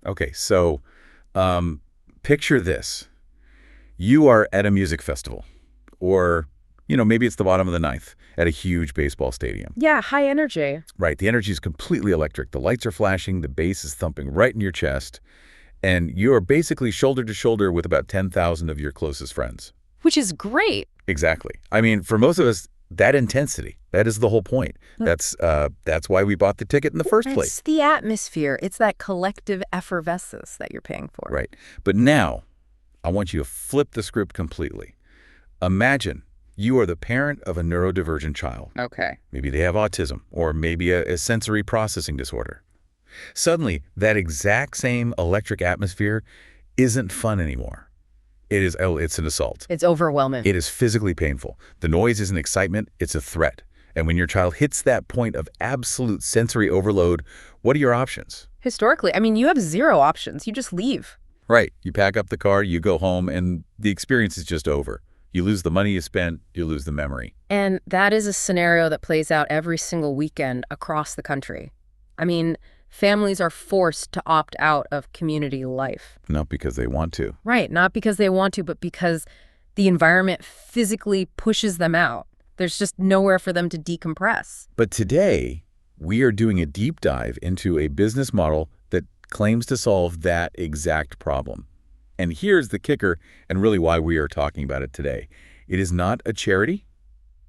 Okay, so picture this. You are at a music festival, or, maybe it's the bottom of the ninth at a huge baseball stadium. Yeah, high energy. Right, the energy is completely electric. The lights are flashing, the bass is thumping right in your chest, and you are basically shoulder to shoulder with about 10,000 of your closest friends. Which is great. Exactly. I mean, for most of us, that intensity, that is the whole point. That's why we bought the ticket in the first place. It's the atmosphere. It's that collective effervescence that you're paying for. Right. But now, I want you to flip the script completely. Imagine you are the parent of a neurodivergent child. Okay. Maybe they have autism, or maybe a sensory processing disorder. Suddenly, that exact same electric atmosphere isn't fun anymore. It's an assault. It's overwhelming. It is physically painful. The noise isn't excitement, it's a threat. And when your child hits that point of absolute sensory overload, what are your options? Historically, I mean, you have zero options. You just leave. Right. You pack up the car, you go home, and the experience is just over. You lose the money you spent, you lose the memory. And that is a scenario that plays out every single weekend across the country. I mean, families are forced to opt out of community life. Not because they want to. Right, not because they want to, but because the environment physically pushes them out. There's just nowhere for them to decompress. But today, we are doing a deep dive into a business model that claims to solve that exact problem. And here's the kicker, and really why we are talking about it today. It is not a charity.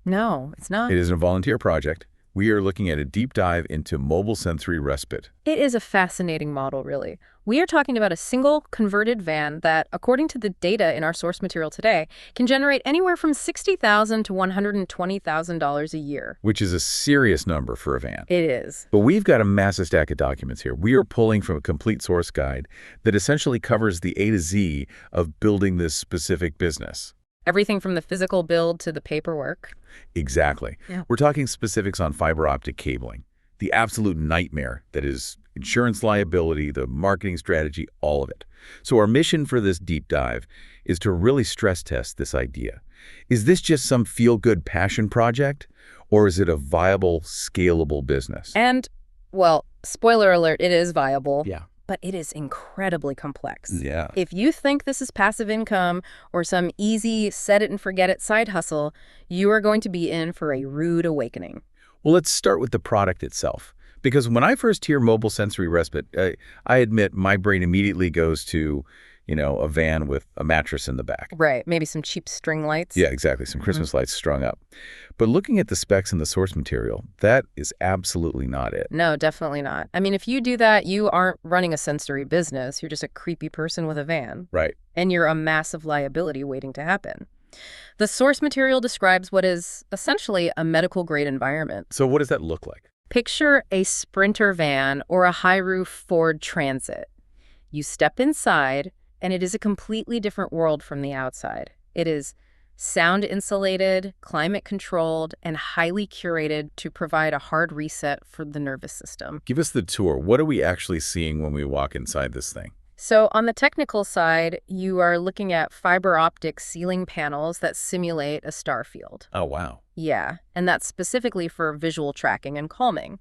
No, it's not. It is a volunteer project. We are looking at a deep dive into mobile sensory respite. It is a fascinating model, really. We are talking about a single converted van that, according to the data in our source material today, can generate anywhere from $60,000 to $120,000 a year. Which is a serious number for a van. It is. But we've got a massive stack of documents here. We are pulling from a complete source guide that essentially covers the A to Z of building this specific business. Everything from the physical build to the paperwork. Exactly. Yeah. We're talking specifics on fiber optic cabling, the absolute nightmare that is insurance liability, the marketing strategy, all of it. So our mission for this deep dive is to really stress test this idea. Is this just some feel-good passion project, or is it a viable, scalable business? And, well, spoiler alert, it is viable. Yeah. But it is incredibly complex. Yeah. If you think this is passive income or some easy set-it-and-forget-it side hustle, you are going to be in for a rude awakening. Well, let's start with the product itself. Because when I first hear mobile sensory respite, I admit my brain immediately goes to, a van with a mattress in the back. Right. Maybe some cheap string lights. Yeah, exactly. Some Christmas lights strung up. But looking at the specs in the source material, that is absolutely not it. No, definitely not. I mean, if you do that, you aren't running a sensory business. You're just a creepy person with a van. Right. And you're a massive liability waiting to happen. The source material describes what is essentially a medical-grade environment. So what does that look like? Picture a Sprinter van or a high-roof Ford Transit. You step inside, and it is a completely different world from the outside. It is sound insulated, climate controlled, and highly curated to provide a hard reset for the nervous system. Give us the tour. What are we actually seeing when we walk inside this thing? So on the technical side, you are looking at fiber optic ceiling panels that simulate a star field. Oh, wow. Yeah, and that's specifically for visual tracking and calming.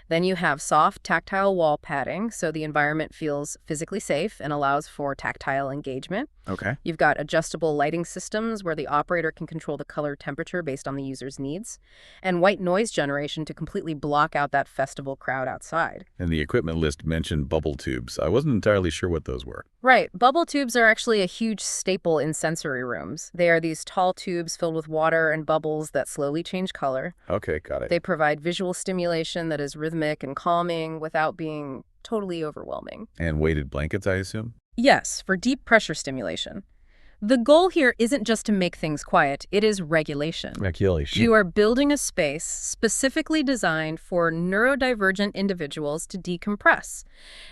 Then you have soft tactile wall padding, so the environment feels physically safe and allows for tactile engagement. Okay. You've got adjustable lighting systems where the operator can control the color temperature based on the user's needs, and white noise generation to completely block out that festival crowd outside. And the equipment list mentioned bubble tubes. I wasn't entirely sure what those were. Right. Bubble tubes are actually a huge staple in sensory rooms. They are these tall tubes filled with water and bubbles that slowly change color. Okay, got it. They provide visual stimulation that is rhythmic and calming without being totally overwhelming. And weighted blankets, I assume? Yes, for deep pressure stimulation. The goal here isn't just to make things quiet, it is regulation. Regulation. You are building a space specifically designed for neurodivergent individuals to decompress.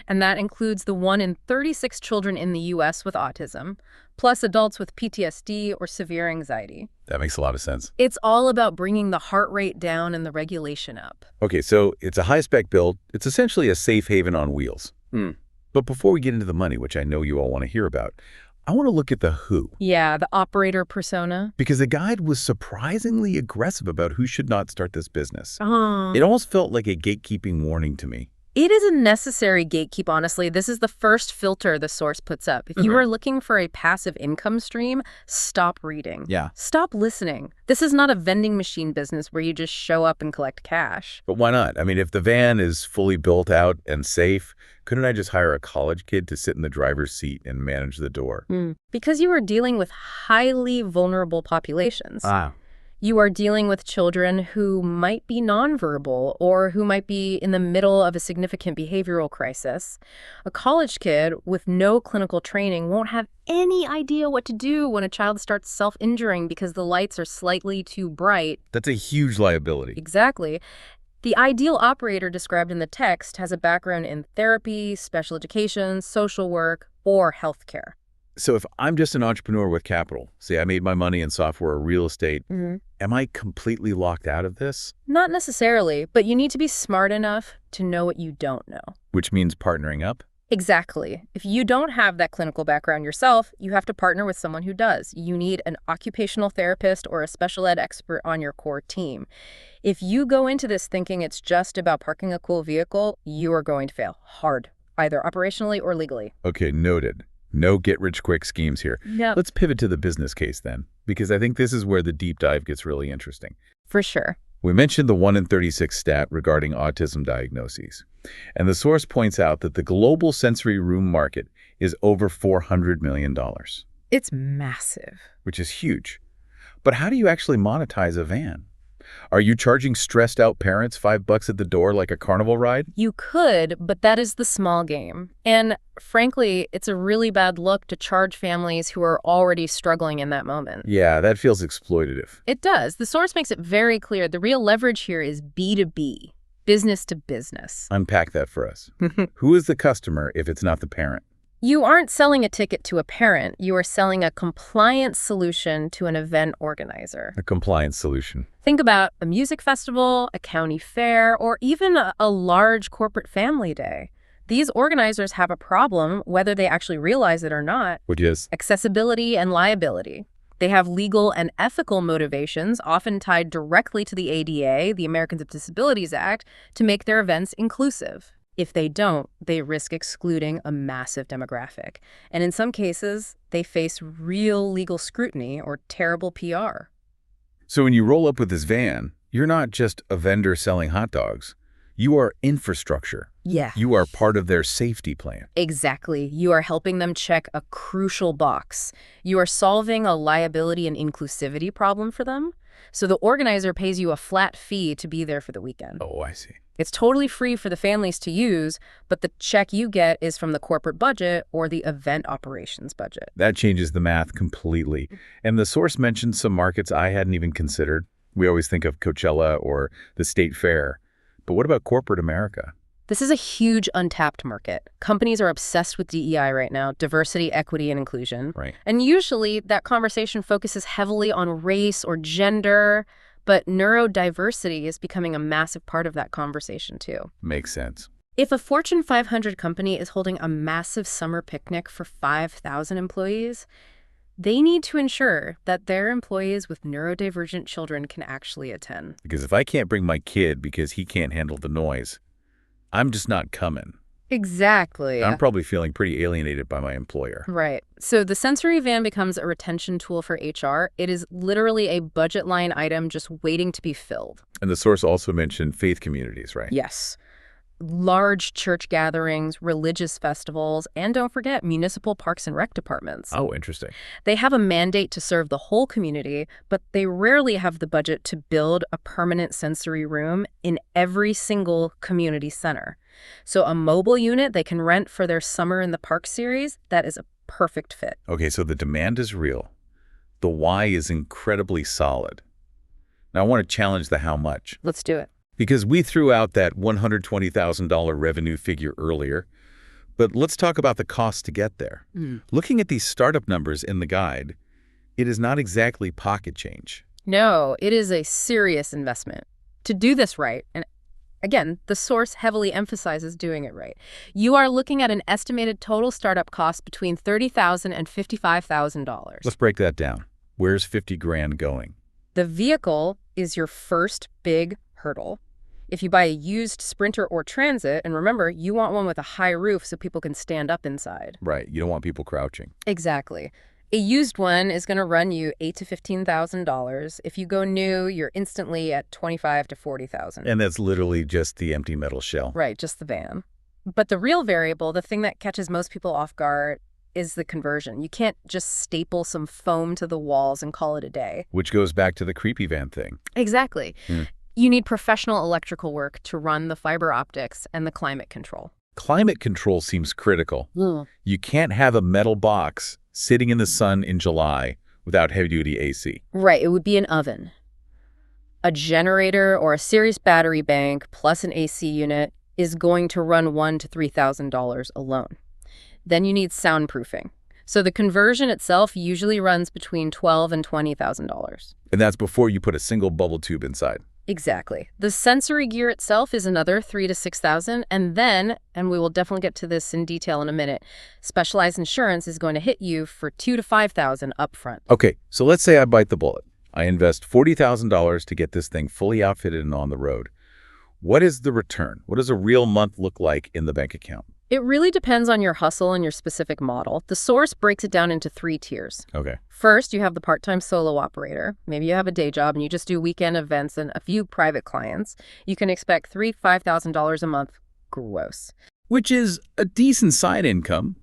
And that includes the 1 in 36 children in the U.S. with autism, plus adults with PTSD or severe anxiety. That makes a lot of sense. It's all about bringing the heart rate down and the regulation up. Okay, so it's a high-spec build. It's essentially a safe haven on wheels. But before we get into the money, which I know you all want to hear about, I want to look at the who. Yeah, the operator persona. Because the guide was surprisingly aggressive about who should not start this business. Oh. It almost felt like a gatekeeping warning to me. It is a necessary gatekeep, honestly. This is the first filter the source puts up. If you are looking for a passive income stream, stop reading. Yeah. Stop listening. This is not a vending machine business where you just show up and collect cash. But why not? I mean, if the van is fully built out and safe, couldn't I just hire a college kid to sit in the driver's seat and manage the door? Because you are dealing with highly vulnerable populations. Ah. You are dealing with children who might be nonverbal or who might be in the middle of a significant behavioral crisis. A college kid with no clinical training won't have any idea what to do when a child starts self-injuring because the lights are slightly too bright. That's a huge liability. Exactly. The ideal operator described in the text has a background in therapy, special education, social work, or healthcare. So if I'm just an entrepreneur with capital, say I made my money in software or real estate, am I completely locked out of this? Not necessarily, but you need to be smart enough to know what you don't know. Which means partnering up? Exactly. If you don't have that clinical background yourself, you have to partner with someone who does. You need an occupational therapist or a special ed expert on your core team. If you go into this thinking it's just about parking a cool vehicle, you are going to fail hard, either operationally or legally. Okay, noted. No get-rich-quick schemes here. Yep. Let's pivot to the business case then, because I think this is where the deep dive gets really interesting. For sure. We mentioned the 1 in 36 stat regarding autism diagnoses, and the source points out that the global sensory room market is over $400 million. It's massive. Which is huge. But how do you actually monetize a van? Are you charging stressed-out parents $5 at the door like a carnival ride? You could, but that is the small game. And frankly, it's a really bad look to charge families who are already struggling in that moment. Yeah, that feels exploitative. It does. The source makes it very clear the real leverage here is B2B, business to business. Unpack that for us. Who is the customer if it's not the parent? You aren't selling a ticket to a parent. You are selling a compliance solution to an event organizer. A compliance solution. Think about a music festival, a county fair, or even a large corporate family day. These organizers have a problem, whether they actually realize it or not. Which is? Accessibility and liability. They have legal and ethical motivations, often tied directly to the ADA, the Americans with Disabilities Act, to make their events inclusive. If they don't, they risk excluding a massive demographic. And in some cases, they face real legal scrutiny or terrible PR. So when you roll up with this van, you're not just a vendor selling hot dogs. You are infrastructure. Yeah. You are part of their safety plan. Exactly. You are helping them check a crucial box. You are solving a liability and inclusivity problem for them. So the organizer pays you a flat fee to be there for the weekend. Oh, I see. It's totally free for the families to use, but the check you get is from the corporate budget or the event operations budget. That changes the math completely. And the source mentioned some markets I hadn't even considered. We always think of Coachella or the State Fair. But what about corporate America? This is a huge untapped market. Companies are obsessed with DEI right now, diversity, equity, and inclusion. Right. And usually that conversation focuses heavily on race or gender, but neurodiversity is becoming a massive part of that conversation too. Makes sense. If a Fortune 500 company is holding a massive summer picnic for 5,000 employees, they need to ensure that their employees with neurodivergent children can actually attend. Because if I can't bring my kid because he can't handle the noise, I'm just not coming. Exactly. I'm probably feeling pretty alienated by my employer. Right. So the sensory van becomes a retention tool for HR. It is literally a budget line item just waiting to be filled. And the source also mentioned faith communities, right? Yes. Large church gatherings, religious festivals, and don't forget municipal parks and rec departments. Oh, interesting. They have a mandate to serve the whole community, but they rarely have the budget to build a permanent sensory room in every single community center. So a mobile unit they can rent for their Summer in the Park series, that is a perfect fit. Okay, so the demand is real. The why is incredibly solid. Now I want to challenge the how much. Let's do it. Because we threw out that $120,000 revenue figure earlier, but let's talk about the cost to get there. Looking at these startup numbers in the guide, it is not exactly pocket change. No, it is a serious investment. To do this right, and again, the source heavily emphasizes doing it right, you are looking at an estimated total startup cost between $30,000 and $55,000. Let's break that down. Where's 50 grand going? The vehicle is your first big hurdle. If you buy a used Sprinter or Transit, and remember, you want one with a high roof so people can stand up inside. Right. You don't want people crouching. Exactly. A used one is going to run you $8,000 to $15,000. If you go new, you're instantly at $25,000 to $40,000. And that's literally just the empty metal shell. Right, just the van. But the real variable, the thing that catches most people off guard, is the conversion. You can't just staple some foam to the walls and call it a day. Which goes back to the creepy van thing. Exactly. You need professional electrical work to run the fiber optics and the climate control. Climate control seems critical. You can't have a metal box sitting in the sun in July without heavy-duty AC. Right, it would be an oven. A generator or a series battery bank plus an AC unit is going to run $1,000 to $3,000 alone. Then you need soundproofing. So the conversion itself usually runs between $12,000 and $20,000. And that's before you put a single bubble tube inside. Exactly. The sensory gear itself is another $3,000 to $6,000, and then, and we will definitely get to this in detail in a minute, specialized insurance is going to hit you for $2,000 to $5,000 upfront. Okay, so let's say I bite the bullet. I invest $40,000 to get this thing fully outfitted and on the road. What is the return? What does a real month look like in the bank account? It really depends on your hustle and your specific model. The source breaks it down into 3 tiers. Okay. First, you have the part-time solo operator. Maybe you have a day job and you just do weekend events and a few private clients. You can expect $3,000 to $5,000 a month gross. Which is a decent side income,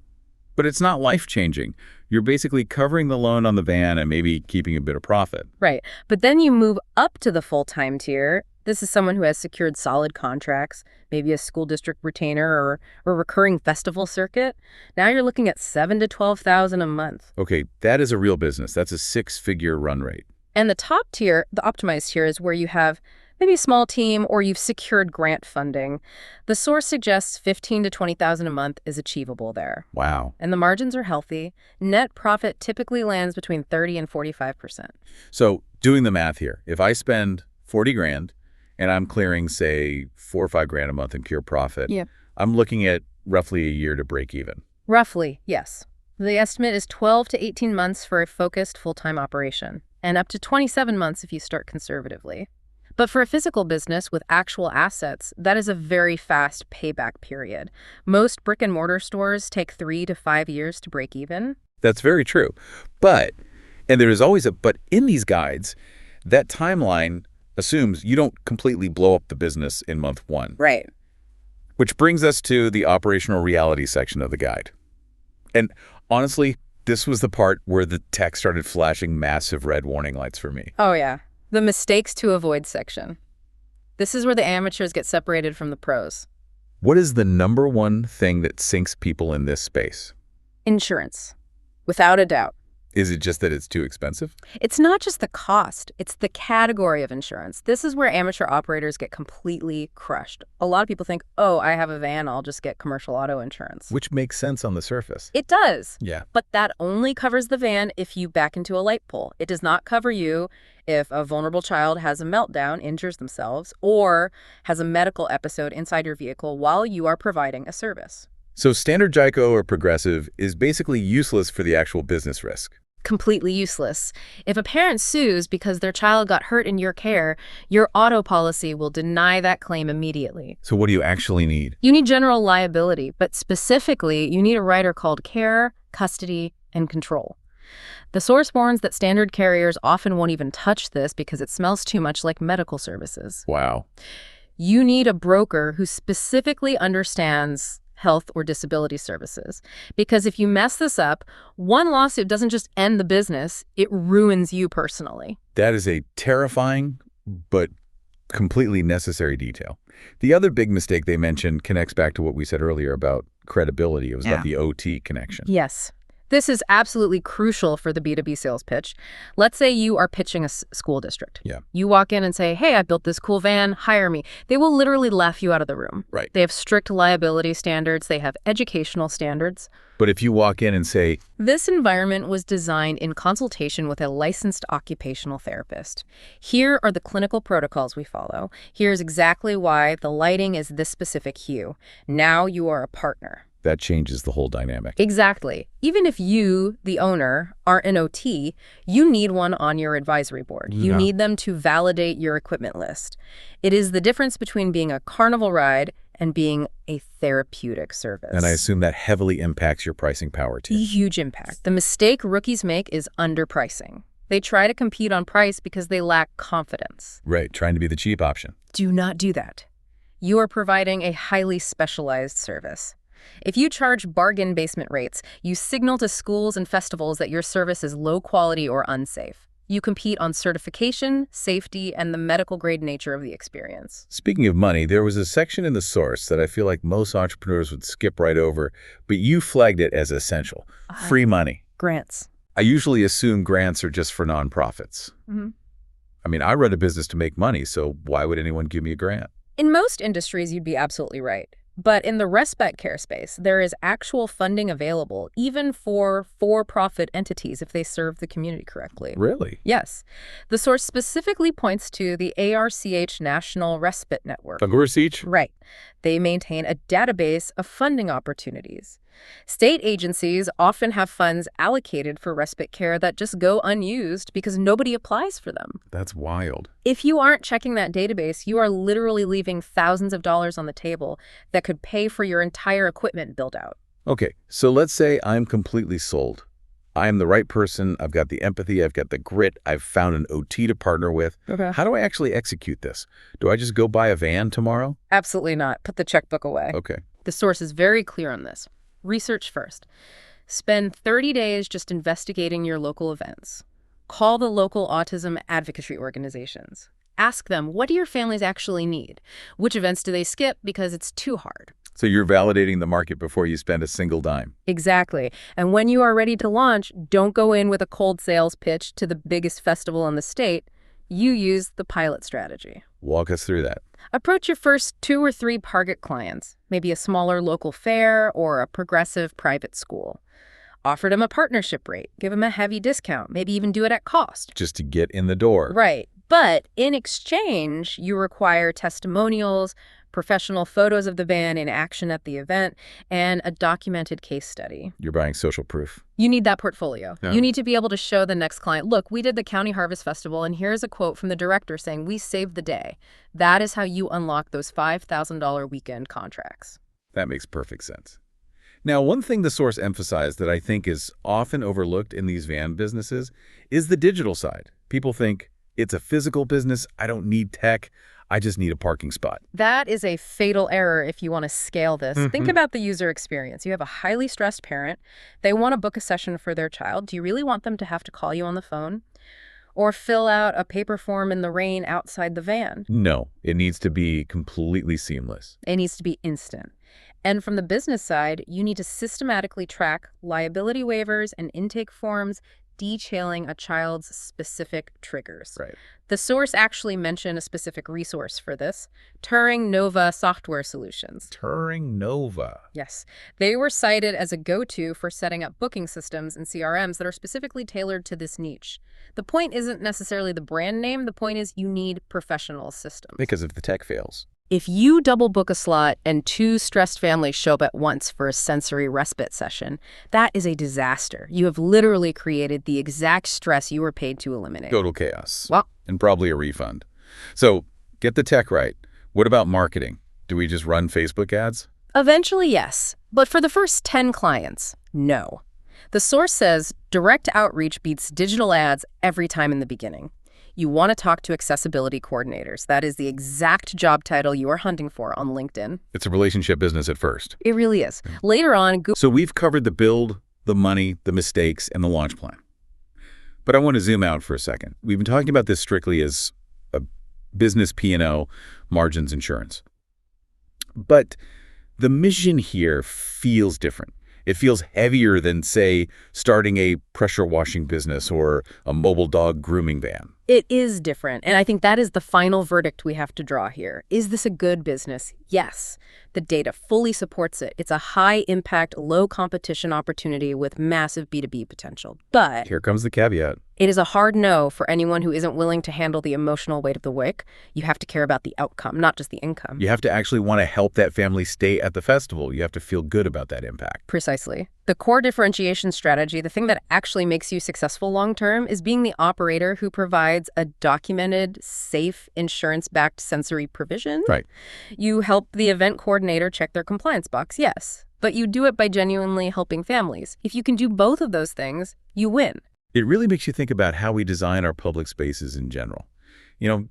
but it's not life-changing. You're basically covering the loan on the van and maybe keeping a bit of profit. Right. But then you move up to the full-time tier. This is someone who has secured solid contracts, maybe a school district retainer or a recurring festival circuit. Now you're looking at $7,000 to $12,000 a month. Okay, that is a real business. That's a 6-figure run rate. And the top tier, the optimized tier, is where you have maybe a small team or you've secured grant funding. The source suggests $15,000 to $20,000 a month is achievable there. Wow. And the margins are healthy. Net profit typically lands between 30% and 45%. So doing the math here, if I spend 40 grand and I'm clearing, say, $4 or $5 grand a month in pure profit, I'm looking at roughly a year to break even. Roughly, yes. The estimate is 12 to 18 months for a focused full-time operation, and up to 27 months if you start conservatively. But for a physical business with actual assets, that is a very fast payback period. Most brick-and-mortar stores take 3 to 5 years to break even. That's very true. But, and there is always a but in these guides, that timeline assumes you don't completely blow up the business in month 1. Right. Which brings us to the operational reality section of the guide. And honestly, this was the part where the tech started flashing massive red warning lights for me. Oh, yeah. The mistakes to avoid section. This is where the amateurs get separated from the pros. What is the number one thing that sinks people in this space? Insurance. Without a doubt. Is it just that it's too expensive? It's not just the cost, it's the category of insurance. This is where amateur operators get completely crushed. A lot of people think, oh, I have a van, I'll just get commercial auto insurance. Which makes sense on the surface. It does. Yeah. But that only covers the van if you back into a light pole. It does not cover you if a vulnerable child has a meltdown, injures themselves, or has a medical episode inside your vehicle while you are providing a service. So standard GEICO or Progressive is basically useless for the actual business risk. Completely useless. If a parent sues because their child got hurt in your care, your auto policy will deny that claim immediately. So what do you actually need? You need general liability, but specifically, you need a rider called care, custody, and control. The source warns that standard carriers often won't even touch this because it smells too much like medical services. Wow. You need a broker who specifically understands health or disability services. Because if you mess this up, one lawsuit doesn't just end the business, it ruins you personally. That is a terrifying but completely necessary detail. The other big mistake they mentioned connects back to what we said earlier about credibility. It was about the OT connection. Yes. This is absolutely crucial for the B2B sales pitch. Let's say you are pitching a school district. Yeah. You walk in and say, hey, I built this cool van, hire me. They will literally laugh you out of the room. Right. They have strict liability standards. They have educational standards. But if you walk in and say, this environment was designed in consultation with a licensed occupational therapist. Here are the clinical protocols we follow. Here's exactly why the lighting is this specific hue. Now you are a partner. That changes the whole dynamic. Exactly. Even if you, the owner, aren't an OT, you need one on your advisory board. You need them to validate your equipment list. It is the difference between being a carnival ride and being a therapeutic service. And I assume that heavily impacts your pricing power, too. Huge impact. The mistake rookies make is underpricing. They try to compete on price because they lack confidence. Right, trying to be the cheap option. Do not do that. You are providing a highly specialized service. If you charge bargain basement rates, you signal to schools and festivals that your service is low quality or unsafe. You compete on certification, safety, and the medical-grade nature of the experience. Speaking of money, there was a section in the source that I feel like most entrepreneurs would skip right over, but you flagged it as essential. Free money. Grants. I usually assume grants are just for nonprofits. I mean, I run a business to make money, so why would anyone give me a grant? In most industries, you'd be absolutely right. But in the respite care space, there is actual funding available, even for for-profit entities if they serve the community correctly. Really? Yes. The source specifically points to the ARCH National Respite Network. ARCH? Right. They maintain a database of funding opportunities. State agencies often have funds allocated for respite care that just go unused because nobody applies for them. That's wild. If you aren't checking that database, you are literally leaving thousands of dollars on the table that could pay for your entire equipment build-out. Okay, so let's say I'm completely sold. I'm the right person, I've got the empathy, I've got the grit, I've found an OT to partner with. Okay. How do I actually execute this? Do I just go buy a van tomorrow? Absolutely not. Put the checkbook away. Okay. The source is very clear on this. Research first. Spend 30 days just investigating your local events. Call the local autism advocacy organizations. Ask them, what do your families actually need? Which events do they skip because it's too hard? So you're validating the market before you spend a single dime. Exactly. And when you are ready to launch, don't go in with a cold sales pitch to the biggest festival in the state. You use the pilot strategy. Walk us through that. Approach your first 2 or 3 target clients, maybe a smaller local fair or a progressive private school. Offer them a partnership rate, give them a heavy discount, maybe even do it at cost. Just to get in the door. Right. But in exchange, you require testimonials, professional photos of the van in action at the event, and a documented case study. You're buying social proof. You need that portfolio. Yeah. You need to be able to show the next client, look, we did the County Harvest Festival, and here's a quote from the director saying, we saved the day. That is how you unlock those $5,000 weekend contracts. That makes perfect sense. Now, one thing the source emphasized that I think is often overlooked in these van businesses is the digital side. People think, it's a physical business, I don't need tech, I just need a parking spot. That is a fatal error if you want to scale this. Think about the user experience. You have a highly stressed parent. They want to book a session for their child. Do you really want them to have to call you on the phone? Or fill out a paper form in the rain outside the van? No, it needs to be completely seamless. It needs to be instant. And from the business side, you need to systematically track liability waivers and intake forms detailing a child's specific triggers. Right. The source actually mentioned a specific resource for this, Turing Nova Software Solutions. Turing Nova. Yes. They were cited as a go-to for setting up booking systems and CRMs that are specifically tailored to this niche. The point isn't necessarily the brand name. The point is you need professional systems. Because if the tech fails. If you double book a slot and 2 stressed families show up at once for a sensory respite session, that is a disaster. You have literally created the exact stress you were paid to eliminate. Total chaos. Well, and probably a refund. So get the tech right. What about marketing? Do we just run Facebook ads? eventually, yes. But for the first 10 clients, no. The source says direct outreach beats digital ads every time in the beginning. You want to talk to accessibility coordinators. That is the exact job title you are hunting for on LinkedIn. It's a relationship business at first. It really is. Later on, Google... So we've covered the build, the money, the mistakes, and the launch plan. But I want to zoom out for a second. We've been talking about this strictly as a business P&L, margins, insurance. But the mission here feels different. It feels heavier than, say, starting a pressure washing business or a mobile dog grooming van. It is different, and I think that is the final verdict we have to draw here. Is this a good business? Yes. The data fully supports it. It's a high-impact, low-competition opportunity with massive B2B potential. But Here comes the caveat. it is a hard no for anyone who isn't willing to handle the emotional weight of the wick. You have to care about the outcome, not just the income. You have to actually want to help that family stay at the festival. You have to feel good about that impact. Precisely. The core differentiation strategy, the thing that actually makes you successful long-term, is being the operator who provides a documented, safe, insurance-backed sensory provision. Right. You help the event coordinator check their compliance box, yes. But you do it by genuinely helping families. If you can do both of those things, you win. It really makes you think about how we design our public spaces in general.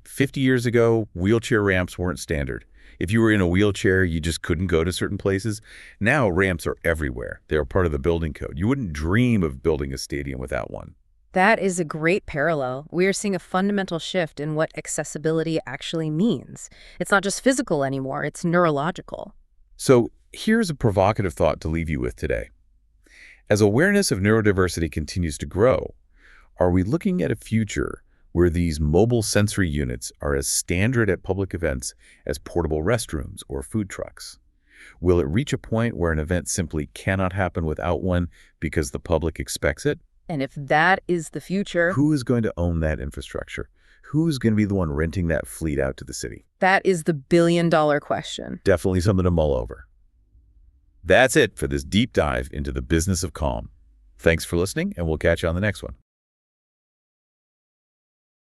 50 years ago, wheelchair ramps weren't standard. If you were in a wheelchair, you just couldn't go to certain places. Now, ramps are everywhere. They're part of the building code. You wouldn't dream of building a stadium without one. That is a great parallel. We are seeing a fundamental shift in what accessibility actually means. It's not just physical anymore, it's neurological. So here's a provocative thought to leave you with today. As awareness of neurodiversity continues to grow, are we looking at a future where these mobile sensory units are as standard at public events as portable restrooms or food trucks? Will it reach a point where an event simply cannot happen without one because the public expects it? And if that is the future, Who is going to own that infrastructure? Who's going to be the one renting that fleet out to the city? that is the billion-dollar question. Definitely something to mull over. That's it for this deep dive into the business of calm. Thanks for listening, and we'll catch you on the next one.